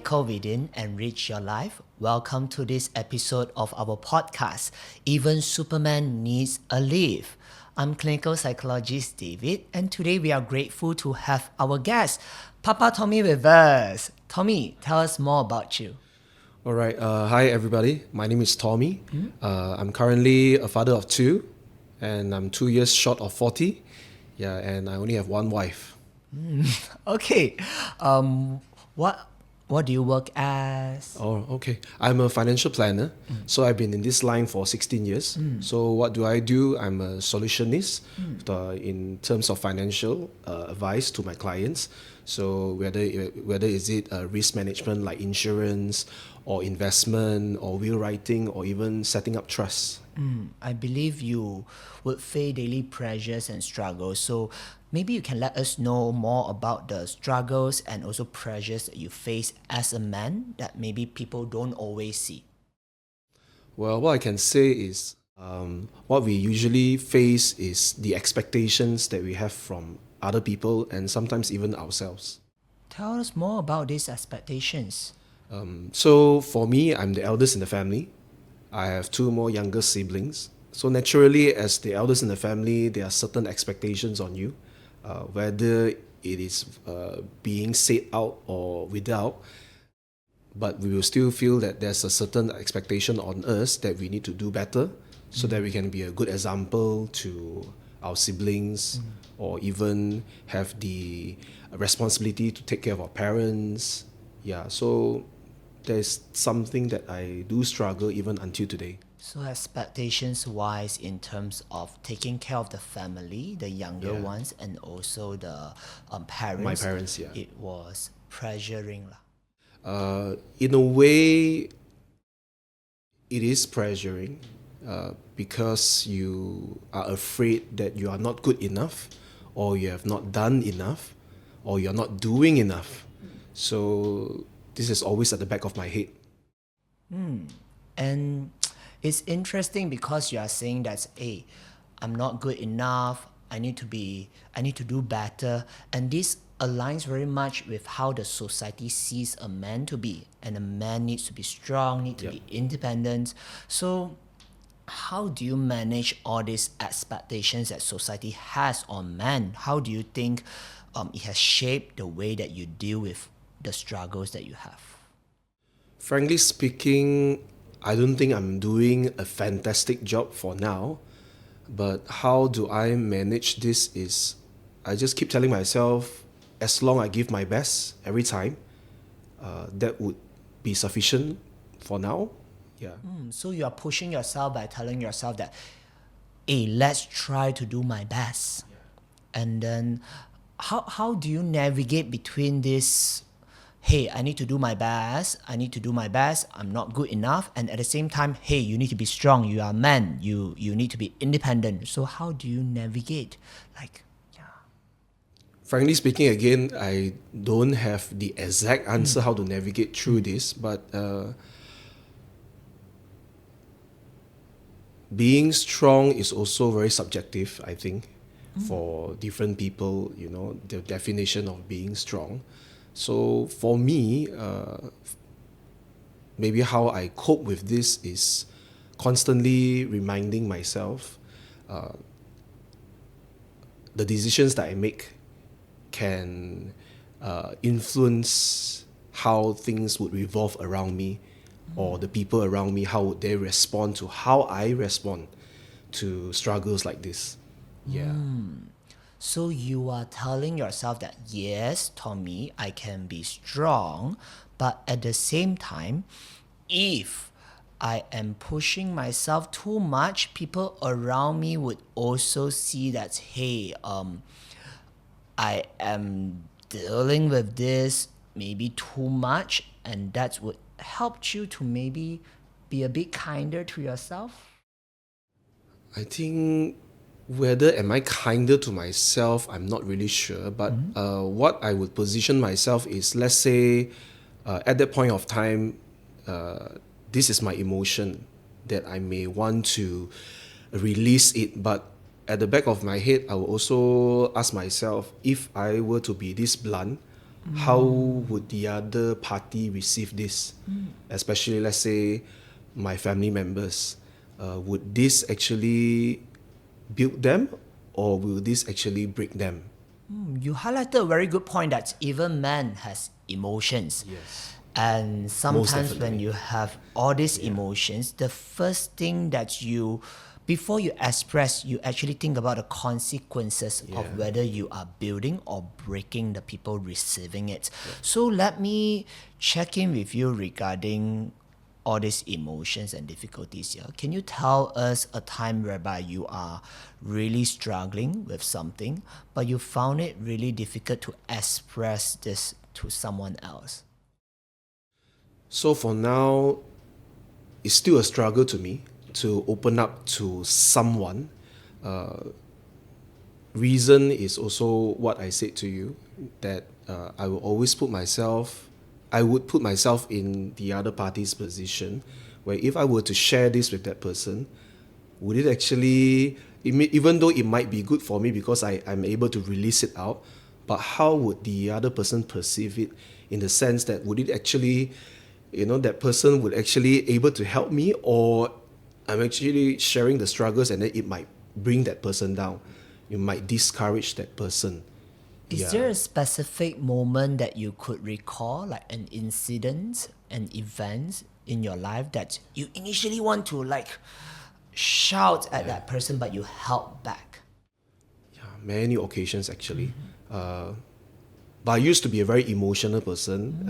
Miracle Within Enrich Your Life. Welcome to this episode of our podcast, Even Superman Needs a Leave. I'm clinical psychologist David, and today we are grateful to have our guest, Papa Tommy, with us. Tommy, tell us more about you. All right. Hi, everybody. My name is Tommy. I'm currently a father of two, and I'm 2 years short of 40. Yeah, and I only have one wife. Okay, what do you work as? Oh, okay. I'm a financial planner, so I've been in this line for 16 years. So what do? I'm a solutionist in terms of financial advice to my clients. So whether is it risk management like insurance or investment or will writing or even setting up trusts. I believe you would face daily pressures and struggles. So maybe you can let us know more about the struggles and also pressures that you face as a man that maybe people don't always see. Well, what I can say is what we usually face is the expectations that we have from other people and sometimes even ourselves. Tell us more about these expectations. So for me, I'm the eldest in the family. I have two more younger siblings. So naturally, as the eldest in the family, there are certain expectations on you, whether it is being said out or without. But we will still feel that there's a certain expectation on us that we need to do better so that we can be a good example to our siblings or even have the responsibility to take care of our parents. Yeah, so there's something that I do struggle even until today. So expectations wise in terms of taking care of the family, the younger Yeah. ones, and also the parents. My parents, yeah. It was pressuring lah. In a way, it is pressuring because you are afraid that you are not good enough or you have not done enough or you're not doing enough. So this is always at the back of my head. And it's interesting because you are saying that, hey, I'm not good enough. I need to do better. And this aligns very much with how the society sees a man to be. And a man needs to be strong, need to be independent. So how do you manage all these expectations that society has on men? How do you think it has shaped the way that you deal with the struggles that you have? Frankly speaking, I don't think I'm doing a fantastic job for now. But how do I manage this is I just keep telling myself, as long I give my best every time, that would be sufficient for now. Yeah. So you are pushing yourself by telling yourself that, hey, let's try to do my best. And then how do you navigate between this, hey, I need to do my best, I'm not good enough, and at the same time, hey, you need to be strong, you are a man, you need to be independent. So how do you navigate? Frankly speaking, again, I don't have the exact answer how to navigate through this, but being strong is also very subjective, I think, for different people, the definition of being strong. So for me, maybe how I cope with this is constantly reminding myself the decisions that I make can influence how things would revolve around me or the people around me, how would they respond to how I respond to struggles like this. Yeah. So you are telling yourself that, yes, Tommy, I can be strong, but at the same time, if I am pushing myself too much, people around me would also see that, hey, I am dealing with this maybe too much, and that would help you to maybe be a bit kinder to yourself. I think whether am I kinder to myself, I'm not really sure. But what I would position myself is, let's say, at that point of time, this is my emotion that I may want to release it. But at the back of my head, I will also ask myself, if I were to be this blunt, how would the other party receive this? Especially, let's say, my family members. Would this actually build them, or will this actually break them? You highlighted a very good point that even man has emotions. Yes. And sometimes when definitely. you have all these emotions, the first thing that before you express, you actually think about the consequences Yeah. of whether you are building or breaking the people receiving it. So let me check in with you regarding all these emotions and difficulties here. Can you tell us a time whereby you are really struggling with something, but you found it really difficult to express this to someone else? So for now, it's still a struggle to me to open up to someone. Reason is also what I said to you, that I will always I would put myself in the other party's position, where if I were to share this with that person, would it actually, even though it might be good for me because I'm able to release it out, but how would the other person perceive it, in the sense that would it actually, that person would actually able to help me, or I'm actually sharing the struggles and then it might bring that person down. You might discourage that person. Is there a specific moment that you could recall, like an incident, an event in your life that you initially want to like shout at that person, but you held back? Many occasions actually. But I used to be a very emotional person,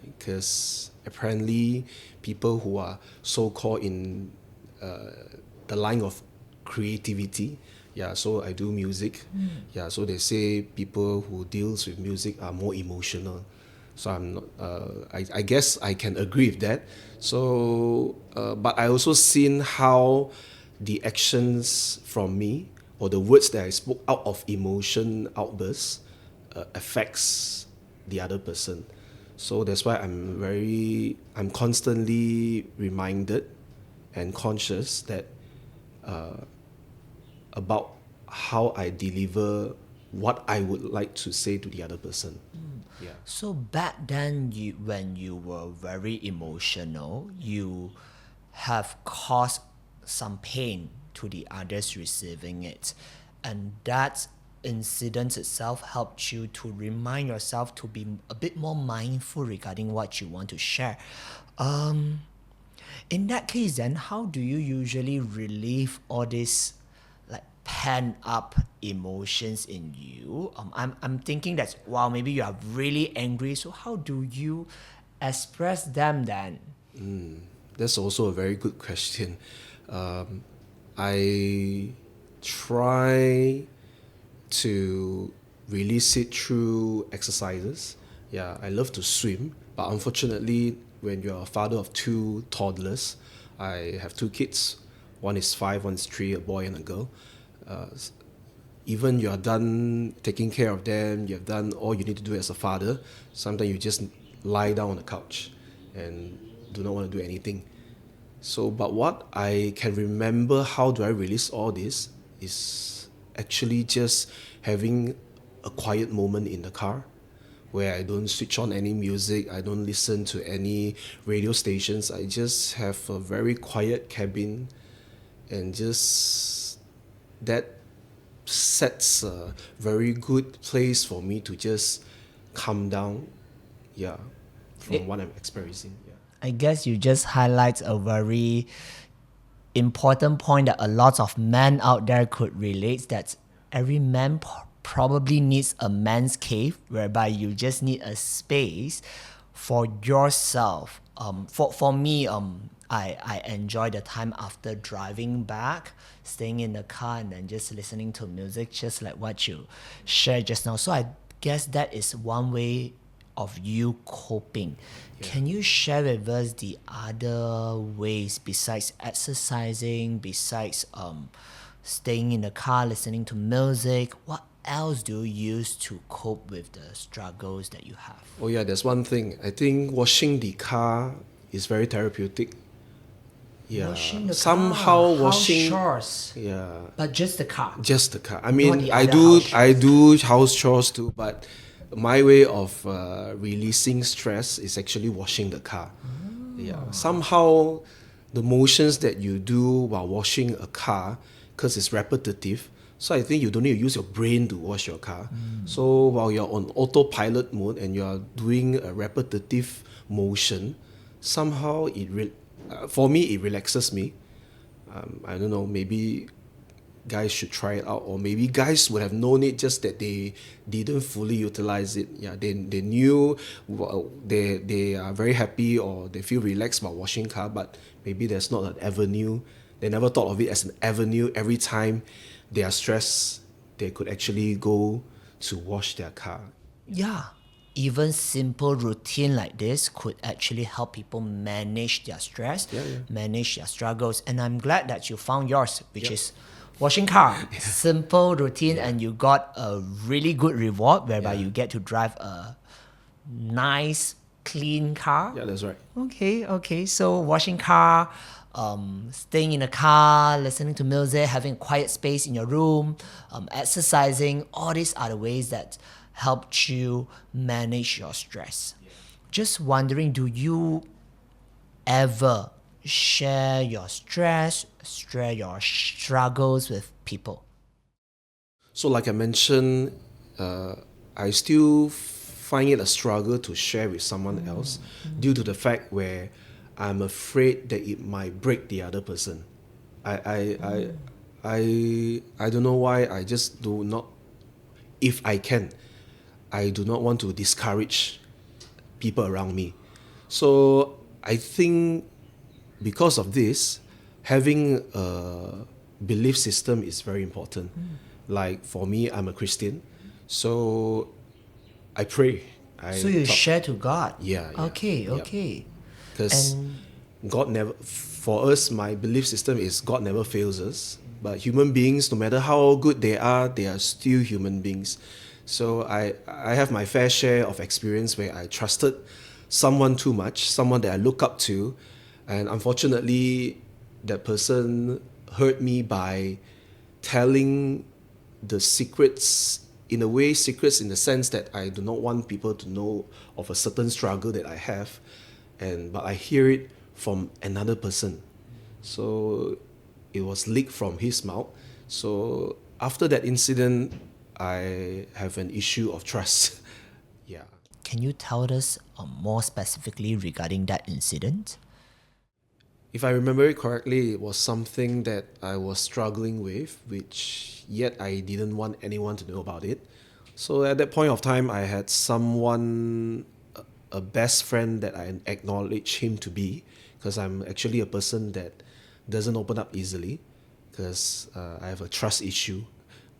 because apparently people who are so-called in the line of creativity, so I do music. So they say people who deals with music are more emotional. So I'm not. I guess I can agree with that. So, but I also seen how the actions from me, or the words that I spoke out of emotion outbursts, affects the other person. So that's why I'm constantly reminded and conscious that about how I deliver what I would like to say to the other person. Yeah. So back then, when you were very emotional, you have caused some pain to the others receiving it, and that incident itself helped you to remind yourself to be a bit more mindful regarding what you want to share. In that case, then, how do you usually relieve all this like pent up emotions in you? I'm thinking that wow, maybe you are really angry. So how do you express them then? That's also a very good question. I try to release it through exercises. Yeah, I love to swim, but unfortunately, when you're a father of two toddlers, I have two kids. One is 5, one is 3, a boy and a girl. Even you are done taking care of them, you have done all you need to do as a father, sometimes you just lie down on the couch and do not want to do anything. So, but what I can remember, how do I release all this, is actually just having a quiet moment in the car, where I don't switch on any music, I don't listen to any radio stations. I just have a very quiet cabin, and just that sets a very good place for me to just calm down, yeah, from what I'm experiencing. Yeah. I guess you just highlight a very important point that a lot of men out there could relate, that every man probably needs a man's cave whereby you just need a space for yourself. For me, I enjoy the time after driving back, staying in the car and then just listening to music, just like what you shared just now. So I guess that is one way of you coping. Can you share with us the other ways besides exercising, besides staying in the car, listening to music? What else do you use to cope with the struggles that you have? Oh yeah, there's one thing. I think washing the car is very therapeutic. Yeah. Washing the Somehow car, house washing, chores, yeah, but just the car, just the car. I not mean, the I other do house I chores. do house chores too, but my way of releasing stress is actually washing the car. Yeah, somehow the motions that you do while washing a car, because it's repetitive, so I think you don't need to use your brain to wash your car. So while you're on autopilot mode and you're doing a repetitive motion, somehow for me it relaxes me. I don't know, maybe guys should try it out, or maybe guys would have known it, just that they didn't fully utilize it. Yeah, they knew, they are very happy or they feel relaxed about washing car, but maybe there's not an avenue. They never thought of it as an avenue. Every time they are stressed, they could actually go to wash their car. Yeah, even simple routine like this could actually help people manage their stress, manage their struggles. And I'm glad that you found yours, which is washing car. Simple routine, and you got a really good reward whereby you get to drive a nice, clean car. Yeah, that's right. Okay. So washing car, staying in a car, listening to music, having a quiet space in your room, exercising, all these are the ways that helped you manage your stress. Just wondering, do you ever share your stress, share your struggles with people? So, like I mentioned, I still find it a struggle to share with someone else due to the fact where I'm afraid that it might break the other person. I don't know why. I just do not. If I can, I do not want to discourage people around me. So I think because of this, having a belief system is very important. Like for me, I'm a Christian, so I pray. So you share to God? Yeah. Okay. Because And God never, for us, my belief system is God never fails us. But human beings, no matter how good they are still human beings. So I have my fair share of experience where I trusted someone too much, someone that I look up to, and unfortunately, that person hurt me by telling the secrets, in a way, secrets in the sense that I do not want people to know of a certain struggle that I have, but I hear it from another person. So it was leaked from his mouth. So after that incident, I have an issue of trust. Yeah. can you tell us more specifically regarding that incident? If I remember it correctly, it was something that I was struggling with, which yet I didn't want anyone to know about it. So at that point of time, I had someone, a best friend that I acknowledge him to be, because I'm actually a person that doesn't open up easily, because I have a trust issue.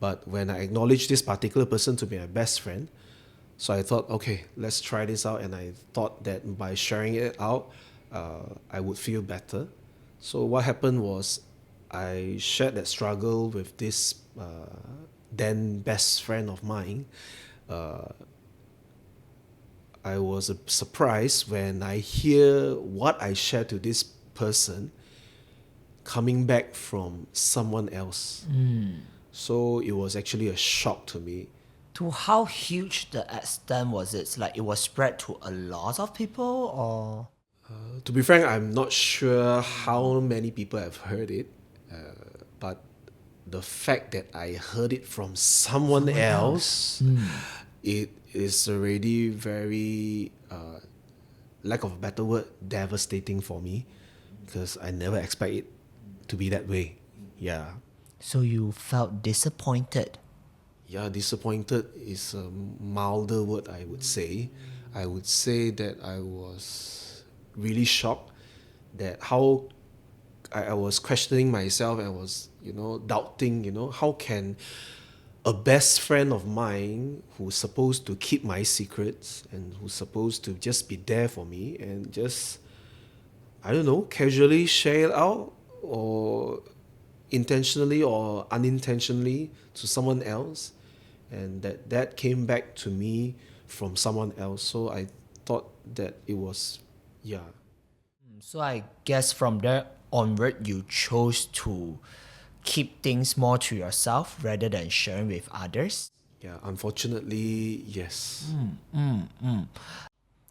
But when I acknowledge this particular person to be my best friend, so I thought, okay, let's try this out. And I thought that by sharing it out, I would feel better. So what happened was I shared that struggle with this then best friend of mine. I was surprised when I hear what I shared to this person coming back from someone else. So it was actually a shock to me. To how huge the extent was it? Like it was spread to a lot of people, or? To be frank, I'm not sure how many people have heard it, but the fact that I heard it from someone else, it is already very, lack of a better word, devastating for me, because I never expect it to be that way. Yeah. So you felt disappointed. Yeah, disappointed is a milder word, I would say. I would say that I was really shocked that how I was questioning myself. I was, doubting, how can a best friend of mine who's supposed to keep my secrets and who's supposed to just be there for me and just, I don't know, casually share it out, or intentionally or unintentionally, to someone else, and that came back to me from someone else. So I thought that it was, yeah. So I guess from there onward, you chose to keep things more to yourself rather than sharing with others. Yeah, unfortunately, yes. And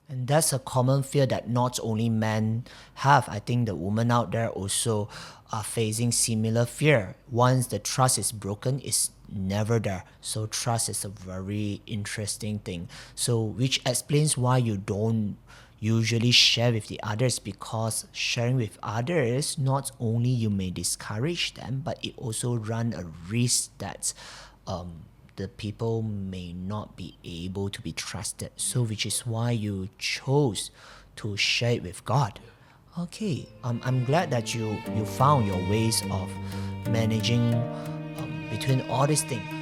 that's a common fear that not only men have. I think the women out there also are facing similar fear. Once the trust is broken, it's never there. So trust is a very interesting thing. So which explains why you don't usually share with the others, because sharing with others, not only you may discourage them, but it also run a risk that the people may not be able to be trusted. So, which is why you chose to share it with God. Okay, I'm glad that you found your ways of managing between all these things.